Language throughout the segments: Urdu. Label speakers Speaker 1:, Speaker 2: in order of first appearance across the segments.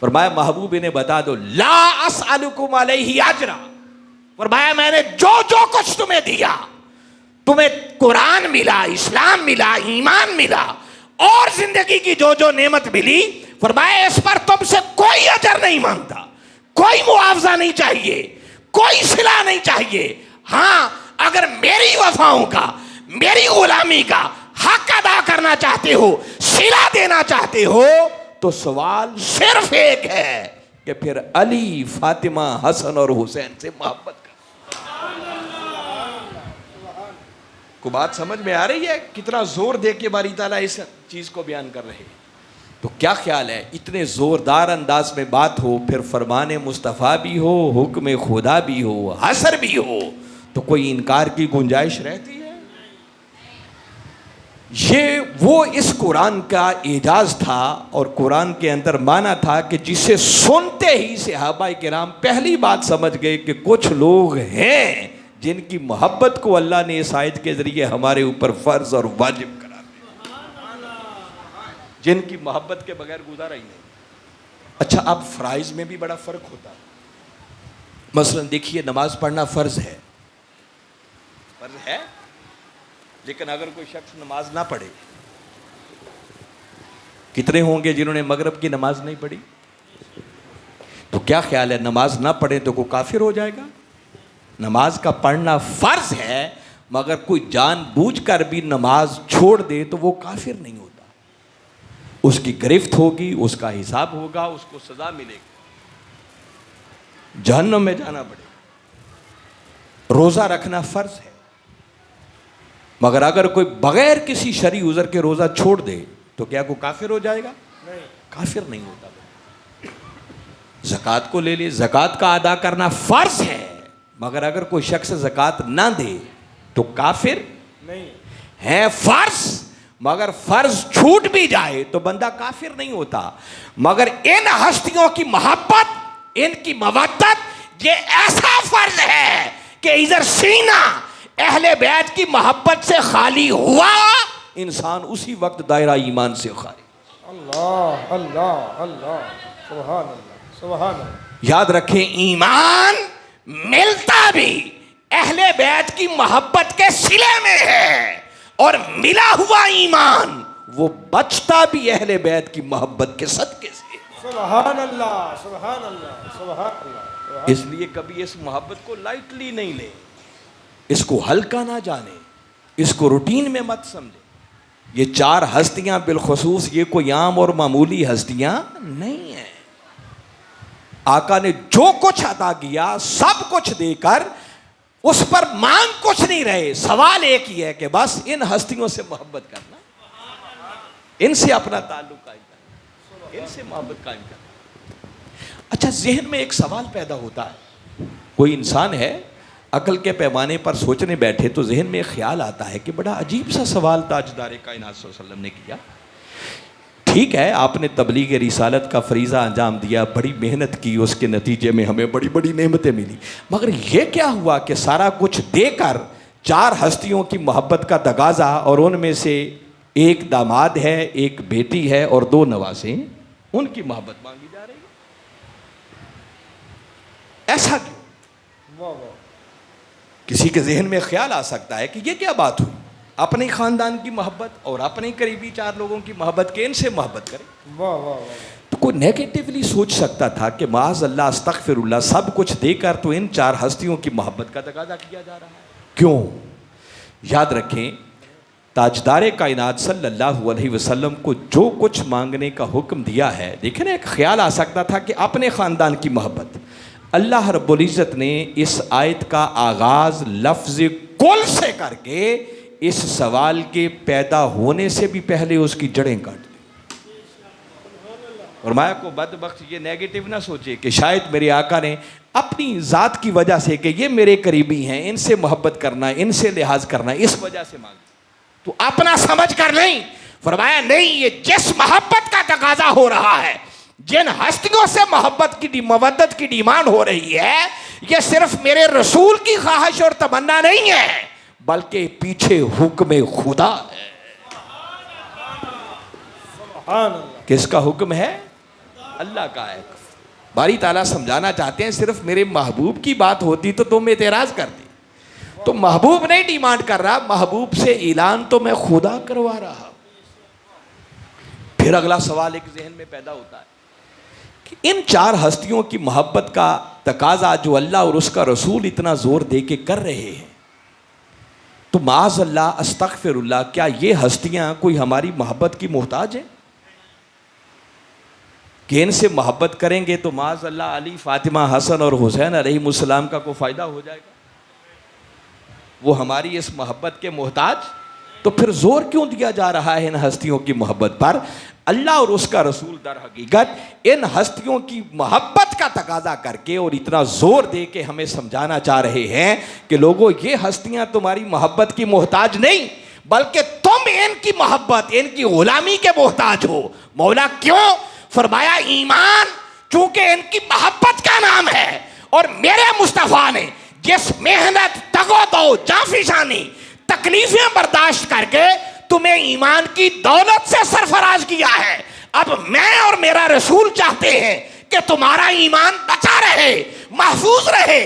Speaker 1: فرمایا محبوب انہیں بتا دو لا اسألکم علیہ اجرا، فرمایا میں نے جو کچھ تمہیں دیا، تمہیں قرآن ملا، اسلام ملا، ایمان ملا اور زندگی کی جو نعمت ملی، فرمایا اس پر تم سے کوئی اجر نہیں مانگتا، کوئی معاوضہ نہیں چاہیے، کوئی صلہ نہیں چاہیے. ہاں اگر میری وفاؤں کا، میری غلامی کا حق ادا کرنا چاہتے ہو، صلہ دینا چاہتے ہو، تو سوال صرف ایک ہے کہ پھر علی، فاطمہ، حسن اور حسین سے محبت کر. کو بات سمجھ میں آ رہی ہے؟ کتنا زور دے کے باری تعالیٰ اس چیز کو بیان کر رہے ہیں. تو کیا خیال ہے اتنے زوردار انداز میں بات ہو، پھر فرمان مصطفیٰ بھی ہو، حکم خدا بھی ہو، حسر بھی ہو، تو کوئی انکار کی گنجائش رہتی ہے؟ یہ وہ اس قرآن کا اعجاز تھا، اور قرآن کے اندر مانا تھا کہ جسے سنتے ہی صحابہ کرام پہلی بات سمجھ گئے کہ کچھ لوگ ہیں جن کی محبت کو اللہ نے اس آیت کے ذریعے ہمارے اوپر فرض اور واجب کرا دیا، جن کی محبت کے بغیر گزارا ہی نہیں. اچھا اب فرائض میں بھی بڑا فرق ہوتا ہے. مثلا دیکھیے نماز پڑھنا فرض ہے، فرض ہے، لیکن اگر کوئی شخص نماز نہ پڑھے، کتنے ہوں گے جنہوں نے مغرب کی نماز نہیں پڑھی؟ تو کیا خیال ہے نماز نہ پڑھے تو کوئی کافر ہو جائے گا؟ نماز کا پڑھنا فرض ہے، مگر کوئی جان بوجھ کر بھی نماز چھوڑ دے تو وہ کافر نہیں ہوتا. اس کی گرفت ہوگی، اس کا حساب ہوگا، اس کو سزا ملے گی، جہنم میں جانا پڑے گا. روزہ رکھنا فرض ہے، مگر اگر کوئی بغیر کسی شرعی عذر کے روزہ چھوڑ دے تو کیا کوئی کافر ہو جائے گا؟ کافر نہیں ہوتا. زکوٰۃ کو لے لے، زکوٰۃ کا ادا کرنا فرض ہے، مگر اگر کوئی شخص زکوٰۃ نہ دے تو کافر نہیں ہے. فرض، مگر فرض چھوٹ بھی جائے تو بندہ کافر نہیں ہوتا. مگر ان ہستیوں کی محبت، ان کی مودت، یہ ایسا فرض ہے کہ ادھر سینہ اہل بیت کی محبت سے خالی ہوا، انسان اسی وقت دائرہ ایمان سے خارج.
Speaker 2: اللہ اللہ اللہ، سبحان اللہ سبحان اللہ.
Speaker 1: یاد رکھیں ایمان ملتا بھی اہل بیت کی محبت کے صلے میں ہے، اور ملا ہوا ایمان وہ بچتا بھی اہل بیت کی محبت کے صدقے سے.
Speaker 2: سبحان اللہ سبحان اللہ سبحان اللہ.
Speaker 1: اس لیے کبھی اس محبت کو لائٹلی نہیں لیں، اس کو ہلکا نہ جانے، اس کو روٹین میں مت سمجھیں. یہ چار ہستیاں بالخصوص یہ کوئی عام اور معمولی ہستیاں نہیں ہیں. آقا نے جو کچھ عطا کیا سب کچھ دے کر اس پر مانگ کچھ نہیں رہے. سوال ایک ہی ہے کہ بس ان ہستیوں سے محبت کرنا، ان سے اپنا تعلق قائم کرنا، ان سے محبت قائم کرنا. اچھا ذہن میں ایک سوال پیدا ہوتا ہے، کوئی انسان ہے عقل کے پیمانے پر سوچنے بیٹھے تو ذہن میں ایک خیال آتا ہے کہ بڑا عجیب سا سوال تاجدار کائنات صلی اللہ علیہ وسلم نے کیا. ٹھیک ہے آپ نے تبلیغ رسالت کا فریضہ انجام دیا، بڑی محنت کی، اس کے نتیجے میں ہمیں بڑی بڑی نعمتیں ملی، مگر یہ کیا ہوا کہ سارا کچھ دے کر چار ہستیوں کی محبت کا تقاضا، اور ان میں سے ایک داماد ہے، ایک بیٹی ہے اور دو نواسے، ان کی محبت مانگی جا رہی ہے؟ ایسا کیوں؟ کسی کے ذہن میں خیال آ سکتا ہے کہ یہ کیا بات ہوئی، اپنے خاندان کی محبت اور اپنے قریبی چار لوگوں کی محبت کے ان سے محبت کرے. تو کوئی نیگیٹیولی سوچ سکتا تھا کہ معاذ اللہ استغفر اللہ، سب کچھ دے کر تو ان چار ہستیوں کی محبت کا تقاضا کیا جا رہا ہے. کیوں؟ یاد رکھیں تاجدار کائنات صلی اللہ علیہ وسلم کو جو کچھ مانگنے کا حکم دیا ہے، دیکھیں نا ایک خیال آ سکتا تھا کہ اپنے خاندان کی محبت. اللہ رب العزت نے اس آیت کا آغاز لفظ کل سے کر کے اس سوال کے پیدا ہونے سے بھی پہلے اس کی جڑیں کاٹ دی. فرمایا کو بدبخت یہ نیگیٹو نہ سوچے کہ شاید میرے آقا نے اپنی ذات کی وجہ سے کہ یہ میرے قریبی ہیں، ان سے محبت کرنا، ان سے لحاظ کرنا، اس وجہ سے مانگا، تو اپنا سمجھ کر نہیں. فرمایا نہیں، یہ جس محبت کا تقاضا ہو رہا ہے، جن ہستیوں سے محبت کی مودت کی ڈیمانڈ ہو رہی ہے، یہ صرف میرے رسول کی خواہش اور تمنا نہیں ہے، بلکہ پیچھے حکم خدا ہے. کس کا حکم ہے؟ اللہ کا ہے. باری تعالیٰ سمجھانا چاہتے ہیں صرف میرے محبوب کی بات ہوتی تو تم اعتراض کرتے. تو محبوب نہیں ڈیمانڈ کر رہا, محبوب سے اعلان تو میں خدا کروا رہا. پھر اگلا سوال ایک ذہن میں پیدا ہوتا ہے کہ ان چار ہستیوں کی محبت کا تقاضا جو اللہ اور اس کا رسول اتنا زور دے کے کر رہے ہیں, تو معاذ اللہ استغفر اللہ, کیا یہ ہستیاں کوئی ہماری محبت کی محتاج ہیں کہ ان سے محبت کریں گے تو معاذ اللہ علی, فاطمہ, حسن اور حسین علیہم السلام کا کوئی فائدہ ہو جائے گا؟ وہ ہماری اس محبت کے محتاج؟ تو پھر زور کیوں دیا جا رہا ہے ان ہستیوں کی محبت پر؟ اللہ اور اس کا رسول در حقیقت ان ہستیوں کی محبت کا تقاضا کر کے اور اتنا زور دے کے ہمیں سمجھانا چاہ رہے ہیں کہ لوگوں یہ ہستیاں تمہاری محبت کی محتاج نہیں, بلکہ تم ان کی محبت, ان کی غلامی کے محتاج ہو. مولا کیوں؟ فرمایا ایمان چونکہ ان کی محبت کا نام ہے, اور میرے مصطفیٰ نے جس محنت, تگ و دو, جانفشانی, تکلیفیں برداشت کر کے تمہیں ایمان کی دولت سے سرفراز کیا ہے, اب میں اور میرا رسول چاہتے ہیں کہ تمہارا ایمان بچا رہے, محفوظ رہے.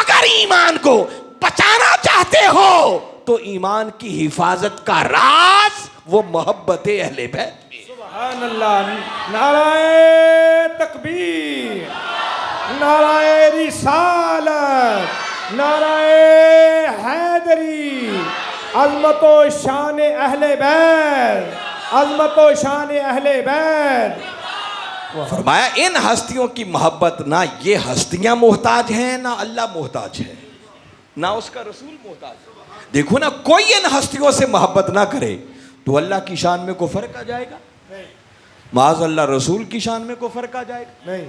Speaker 1: اگر ایمان کو بچانا چاہتے ہو تو ایمان کی حفاظت کا راز وہ محبت اہل بیت میں.
Speaker 2: سبحان اللہ. نعرہ تکبیر, نعرہ رسالت, نعرہ حیدری. عظمت و شان اہل بیت, عظمت و شان اہل بیت.
Speaker 1: فرمایا ان ہستیوں کی محبت نہ یہ ہستیاں محتاج ہیں, نہ اللہ محتاج ہے, نہ اس کا رسول محتاج ہے. دیکھو نا, کوئی ان ہستیوں سے محبت نہ کرے تو اللہ کی شان میں کوئی فرق آ جائے گا؟ معاذ اللہ رسول کی شان میں کوئی فرق آ جائے گا؟ نہیں.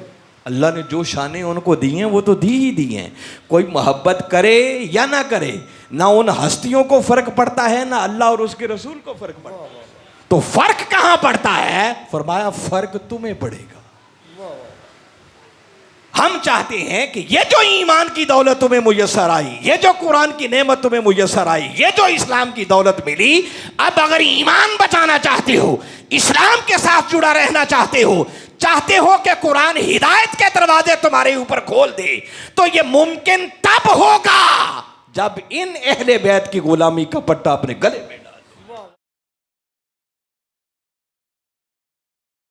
Speaker 1: اللہ نے جو شانیں ان کو دی ہیں وہ تو دی ہی دی ہیں. کوئی محبت کرے یا نہ کرے, نہ ان ہستیوں کو فرق پڑتا ہے, نہ اللہ اور اس کے رسول کو فرق پڑتا ہے. تو فرق کہاں پڑتا ہے؟ فرمایا فرق تمہیں پڑے گا. ہم چاہتے ہیں کہ یہ جو ایمان کی دولت تمہیں میسر آئی, یہ جو قرآن کی نعمت تمہیں میسر آئی, یہ جو اسلام کی دولت ملی, اب اگر ایمان بچانا چاہتے ہو, اسلام کے ساتھ جڑا رہنا چاہتے ہو کہ قرآن ہدایت کے دروازے تمہارے اوپر کھول دے, تو یہ ممکن تب ہوگا جب ان اہل بیت کی غلامی کا پٹا اپنے گلے میں